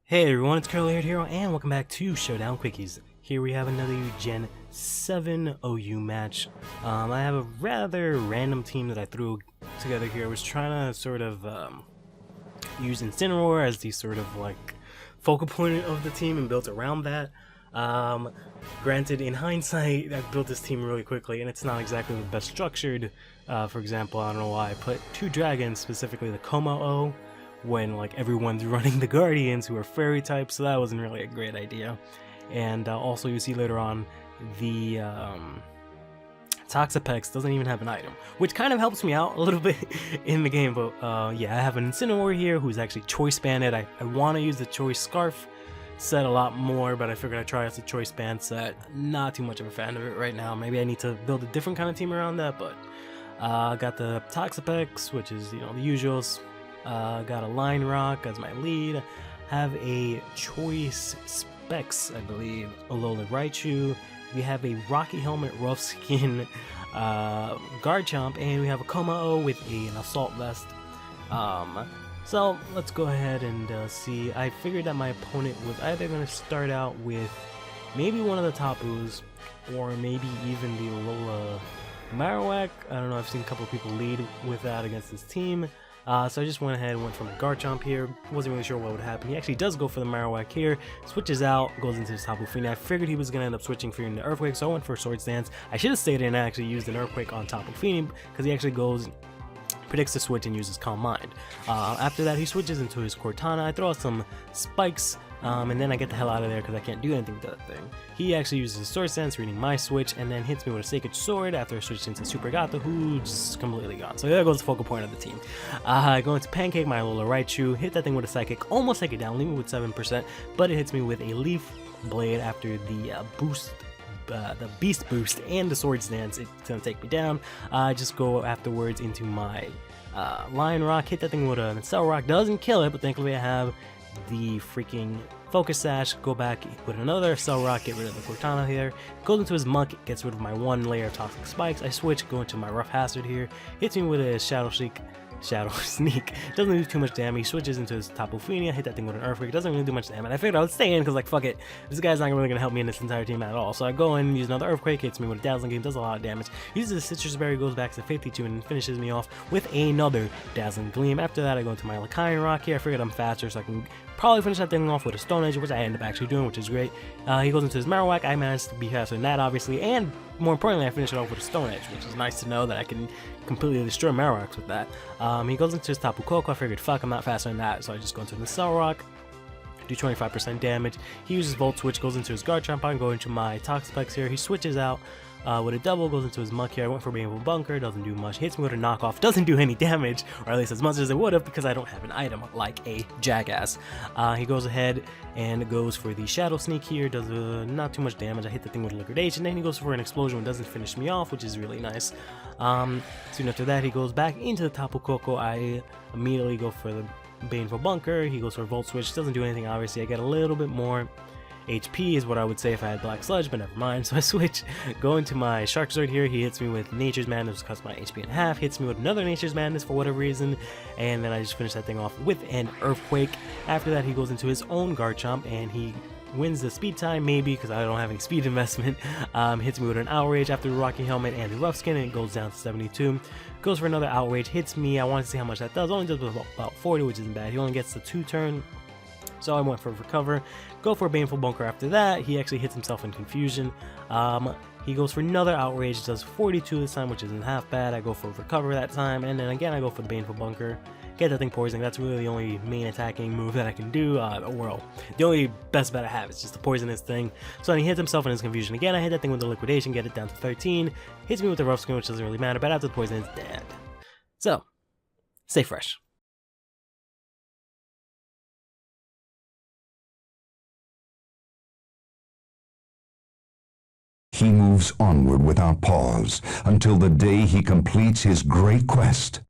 Hey everyone, it's CurlyHairedHero and welcome back to Showdown Quickies. Here we have another Gen 7 OU match. I have a rather random team that I threw together here. I was trying to sort of use Incineroar as the sort of like focal point of the team and built around that. Granted, in hindsight, I built this team really quickly and it's not exactly the best structured. For example, I don't know why I put two dragons, specifically the Como-O, when like everyone's running the Guardians who are fairy types, so that wasn't really a great idea. And also you see later on the Toxapex doesn't even have an item, which kind of helps me out a little bit in the game. But yeah, I have an Incineroar here who's actually choice banded. I want to use the choice scarf set a lot more, but I figured I'd try out the choice band set. Not too much of a fan of it right now. Maybe I need to build a different kind of team around that, but got the Toxapex, which is, you know, the usuals. Got a Line Rock as my lead. Have a choice specs, I believe, Alola Raichu. We have a Rocky Helmet Rough Skin Garchomp, and we have a Como-O with an Assault Vest. So let's go ahead and see. I figured that my opponent was either going to start out with maybe one of the Tapus or maybe even the Alola Marowak. I don't know, I've seen a couple of people lead with that against this team. So I just went ahead and went for my Garchomp here. Wasn't really sure what would happen. He actually does go for the Marowak here, switches out, goes into his Tapu Fini. I figured he was going to end up switching for the Earthquake, so I went for Swords Dance. I should have stayed in and actually used an Earthquake on Tapu Fini because he actually goes, predicts the switch and uses Calm Mind. After that, he switches into his Cortana. I throw out some spikes, and then I get the hell out of there because I can't do anything to that thing. He actually uses his Sword Stance, reading my switch, and then hits me with a Sacred Sword after I switched into Super Gato, who's completely gone. So there goes the focal point of the team. I go into Pancake my Alola Raichu, hit that thing with a Psychic, almost take it down, leave me with 7%, but it hits me with a Leaf Blade after the boost. The Beast Boost and the Sword Stance. It's gonna take me down. I just go afterwards into my Lion Rock, hit that thing with a Cell Rock, doesn't kill it, but thankfully I have the freaking Focus Sash, go back with another Cell Rock, get rid of the Cortana here, goes into his Muck, gets rid of my one layer of Toxic Spikes. I switch, go into my Rough Hazard here, hits me with a Shadow Sneak, doesn't do too much damage. He switches into his Tapu Fini, hit that thing with an Earthquake, doesn't really do much damage. I figured I would stay in because, like, fuck it, this guy's not really gonna help me in this entire team at all. So I go in, use another Earthquake, hits me with a Dazzling Gleam, does a lot of damage, uses the Citrus Berry, goes back to 52 and finishes me off with another Dazzling Gleam. After that I go into my Lakian Rock here. I figured I'm faster so I can probably finish that thing off with a Stone Edge, which I end up actually doing, which is great. He goes into his Marowak. I managed to be faster than that, obviously, and more importantly, I finish it off with a Stone Edge, which is nice to know that I can completely destroy Marowaks with that. He goes into his Tapu Koko. I figured, fuck, I'm not faster than that, so I just go into the Cell Rock, do 25% damage. He uses Volt Switch, goes into his Garchomp. I can go into my Toxapex here. He switches out with a double, goes into his Muck here. I went for Rainbow Bunker, doesn't do much. Hits me with a knockoff, doesn't do any damage, or at least as much as it would have because I don't have an item like a jackass. He goes ahead and goes for the Shadow Sneak here, does not too much damage. I hit the thing with a Liquidation, then he goes for an Explosion and doesn't finish me off, which is really nice. Soon after that, he goes back into the Tapu Koko. I immediately go for the Baneful Bunker. He goes for Volt Switch, doesn't do anything obviously. I get a little bit more HP is what I would say if I had Black Sludge, but never mind. So I switch, go into my Sharkzord here. He hits me with Nature's Madness, cuts my HP in half, hits me with another Nature's Madness for whatever reason, and then I just finish that thing off with an Earthquake. After that, he goes into his own Garchomp, and he wins the speed time, maybe, because I don't have any speed investment. Hits me with an Outrage after the Rocky Helmet and the Rough Skin, and it goes down to 72. Goes for another Outrage, hits me. I want to see how much that does. Only does about 40, which isn't bad. He only gets the 2-turn. So I went for Recover, go for a Baneful Bunker after that. He actually hits himself in Confusion. He goes for another Outrage, does 42 this time, which isn't half bad. I go for Recover that time, and then again I go for the Baneful Bunker. Get that thing poisoning. That's really the only main attacking move that I can do. Well, the only best bet I have is just to poison this thing. So then he hits himself in his Confusion again. I hit that thing with the Liquidation, get it down to 13. Hits me with the Rough Skin, which doesn't really matter, but after the poison, it's dead. So, stay fresh. He moves onward without pause until the day he completes his great quest.